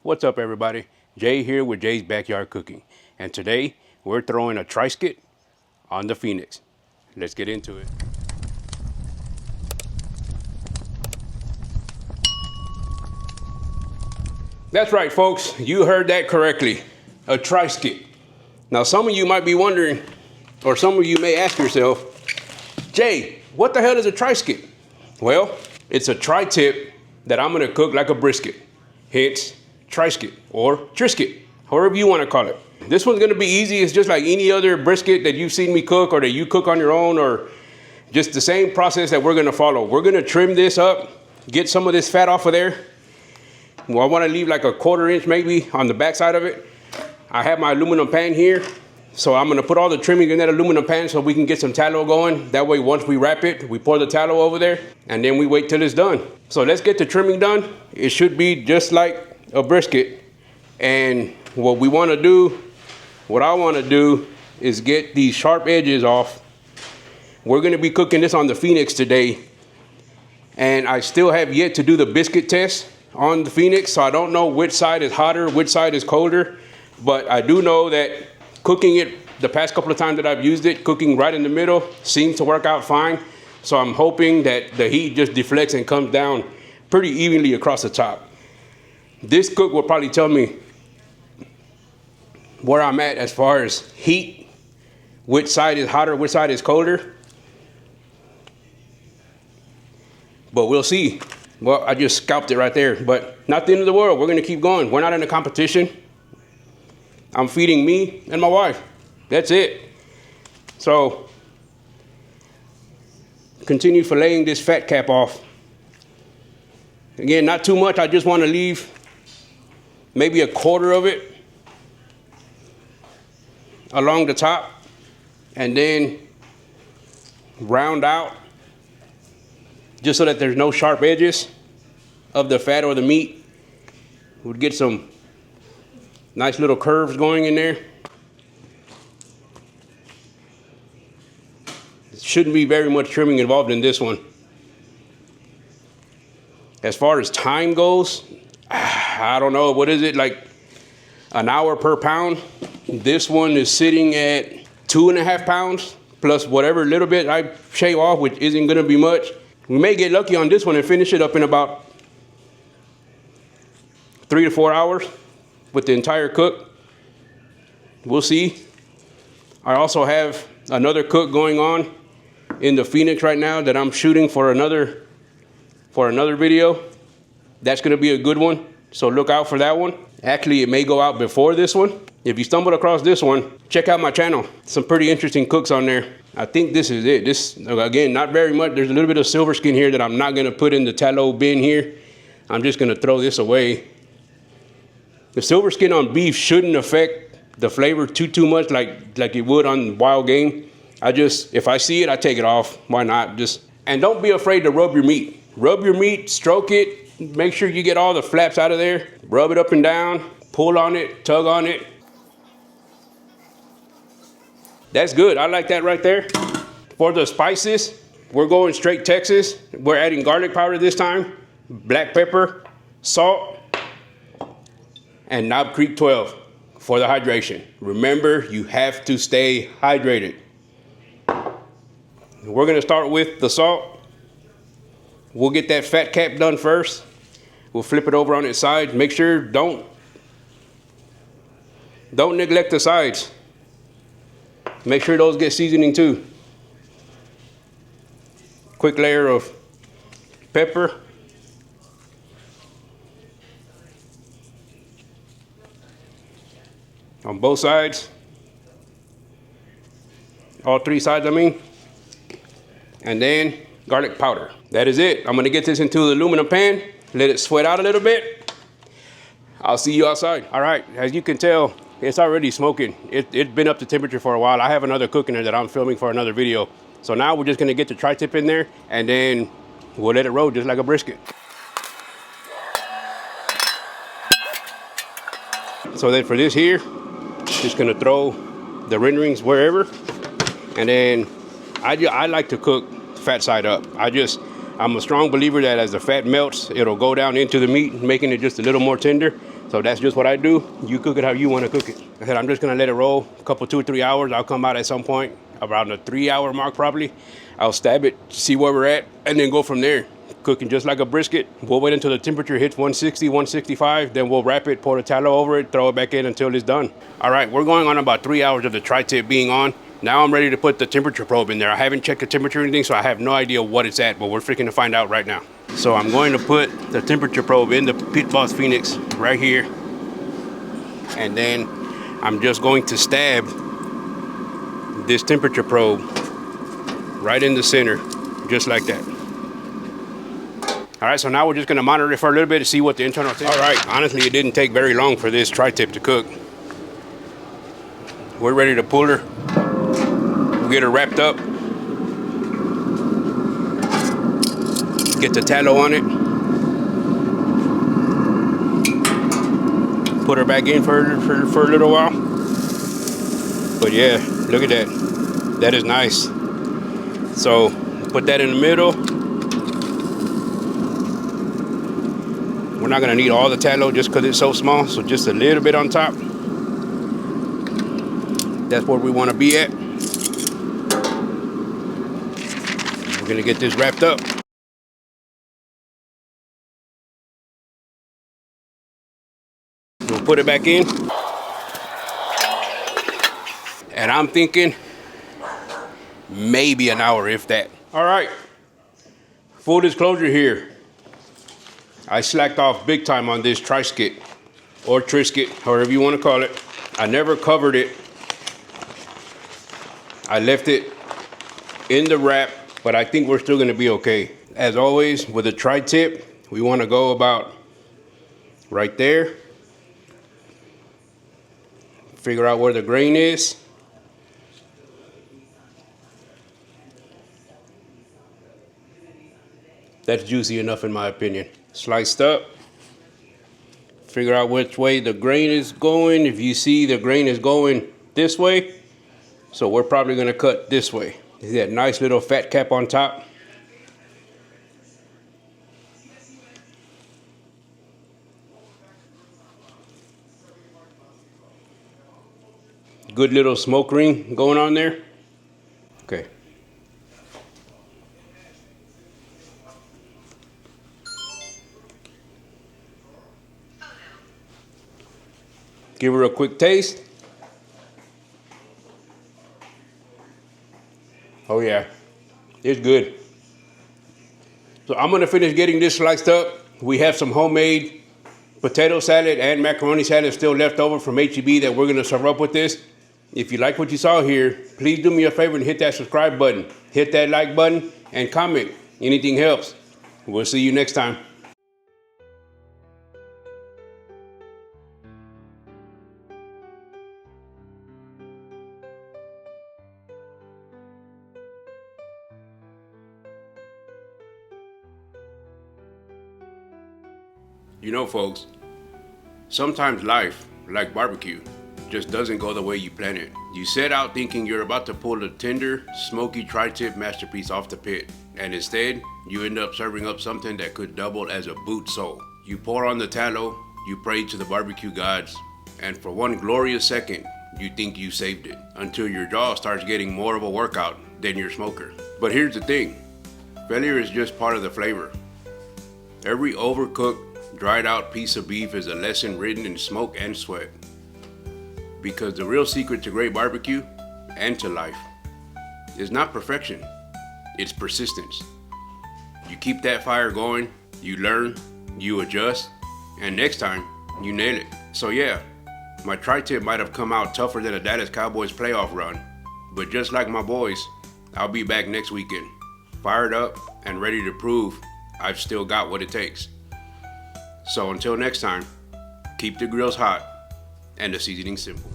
What's up, everybody? Jay here with Jay's Backyard Cooking, and today we're throwing a Tri-sket on the Phoenix. Let's get into it. That's right, folks. You heard that correctly. A Tri-sket. Now, some of you might be wondering, or some of you may ask yourself, Jay, what the hell is a Tri-sket? Well, it's a tri-tip that I'm gonna cook like a brisket. Hence, Tri-sket or trisket, however you want to call it. This one's gonna be easy. It's just like any other brisket that you've seen me cook or that you cook on your own, or just the same process that we're gonna follow. We're gonna trim this up, get some of this fat off of there. Well, I wanna leave like a 1/4 inch maybe on the back side of it. I have my aluminum pan here, so I'm gonna put all the trimming in that aluminum pan so we can get some tallow going. That way, once we wrap it, we pour the tallow over there, and then we wait till it's done. So let's get the trimming done. It should be just like a brisket. And what I want to do is get these sharp edges off. We're going to be cooking this on the Phoenix today, and I still have yet to do the biscuit test on the Phoenix, so I don't know which side is hotter, which side is colder, but I do know that cooking it the past couple of times that I've used it, cooking right in the middle seems to work out fine. So I'm hoping that the heat just deflects and comes down pretty evenly across the top. This cook will probably tell me where I'm at as far as heat, which side is hotter, which side is colder. But we'll see. Well, I just scalped it right there, but not the end of the world. We're gonna keep going. We're not in a competition. I'm feeding me and my wife. That's it. So, continue filleting this fat cap off. Again, not too much. I just wanna leave maybe a 1/4 of it along the top, and then round out just so that there's no sharp edges of the fat or the meat. We'll get some nice little curves going in there. Shouldn't be very much trimming involved in this one. As far as time goes, I don't know, what is it, like an hour per pound? This one is sitting at 2.5 pounds, plus whatever little bit I shave off, which isn't gonna be much. We may get lucky on this one and finish it up in about 3 to 4 hours with the entire cook. We'll see. I also have another cook going on in the Phoenix right now that I'm shooting for another video. That's gonna be a good one, so look out for that one. Actually, it may go out before this one. If you stumbled across this one, check out my channel. Some pretty interesting cooks on there. I think this is it. This, again, not very much. There's a little bit of silver skin here that I'm not gonna put in the tallow bin here. I'm just gonna throw this away. The silver skin on beef shouldn't affect the flavor too much like it would on wild game. If I see it, I take it off. Why not? And don't be afraid to rub your meat. Rub your meat, stroke it, make sure you get all the flaps out of there. Rub it up and down, pull on it, tug on it. That's good, I like that right there. For the spices, we're going straight Texas. We're adding garlic powder this time, black pepper, salt, and Knob Creek 12 for the hydration. Remember, you have to stay hydrated. We're gonna start with the salt. We'll get that fat cap done first. We'll flip it over on its side. Make sure, don't neglect the sides. Make sure those get seasoning too. Quick layer of pepper. On both sides. All 3 sides, I mean. And then garlic powder. That is it. I'm gonna get this into the aluminum pan, let it sweat out a little bit. I'll see you outside. All right, as you can tell, it's already smoking. It's been up to temperature for a while. I have another cook in there that I'm filming for another video. So now we're just gonna get the tri-tip in there, and then we'll let it roll just like a brisket. So then for this here, just gonna throw the renderings wherever, and then I like to cook fat side up. I'm a strong believer that as the fat melts, it'll go down into the meat, making it just a little more tender. So that's just what I do. You cook it how you want to cook it. I said I'm just gonna let it roll a couple, 2 or 3 hours. I'll come out at some point around the 3-hour mark probably. I'll stab it, see where we're at, and then go from there. Cooking just like a brisket. We'll wait until the temperature hits 160, 165, then we'll wrap it, pour the tallow over it, throw it back in until it's done. All right, we're going on about 3 hours of the tri-tip being on. Now I'm ready to put the temperature probe in there. I haven't checked the temperature or anything, so I have no idea what it's at, but we're freaking to find out right now. So I'm going to put the temperature probe in the Pit Boss Phoenix right here. And then I'm just going to stab this temperature probe right in the center, just like that. All right, so now we're just gonna monitor it for a little bit to see what the internal temperature. All right, honestly, it didn't take very long for this tri-tip to cook. We're ready to pull her. We'll get her wrapped up. Get the tallow on it. Put her back in for a little while. But yeah, look at that. That is nice. So put that in the middle. We're not gonna need all the tallow just because it's so small, so just a little bit on top. That's where we want to be at. We're gonna get this wrapped up. We'll put it back in. And I'm thinking maybe an hour, if that. All right, full disclosure here. I slacked off big time on this tri-sket or trisket, however you want to call it. I never covered it. I left it in the wrap, but I think we're still gonna be okay. As always, with a tri-tip, we want to go about right there. Figure out where the grain is. That's juicy enough in my opinion. Sliced up. Figure out which way the grain is going. If you see the grain is going this way, so we're probably gonna cut this way. See that nice little fat cap on top? Good little smoke ring going on there. Okay. Give her a quick taste. Oh yeah, it's good. So I'm gonna finish getting this sliced up. We have some homemade potato salad and macaroni salad still left over from HEB that we're gonna serve up with this. If you like what you saw here, please do me a favor and hit that subscribe button, hit that like button, and comment. Anything helps. We'll see you next time. You know, folks, sometimes life, like barbecue, just doesn't go the way you plan it. You set out thinking you're about to pull a tender, smoky tri-tip masterpiece off the pit, and instead, you end up serving up something that could double as a boot sole. You pour on the tallow, you pray to the barbecue gods, and for one glorious second, you think you saved it, until your jaw starts getting more of a workout than your smoker. But here's the thing, failure is just part of the flavor. Every overcooked, dried out piece of beef is a lesson written in smoke and sweat. Because the real secret to great barbecue and to life is not perfection, it's persistence. You keep that fire going, you learn, you adjust, and next time, you nail it. So yeah, my tri-tip might have come out tougher than a Dallas Cowboys playoff run, but just like my boys, I'll be back next weekend, fired up and ready to prove I've still got what it takes. So until next time, keep the grills hot and the seasoning simple.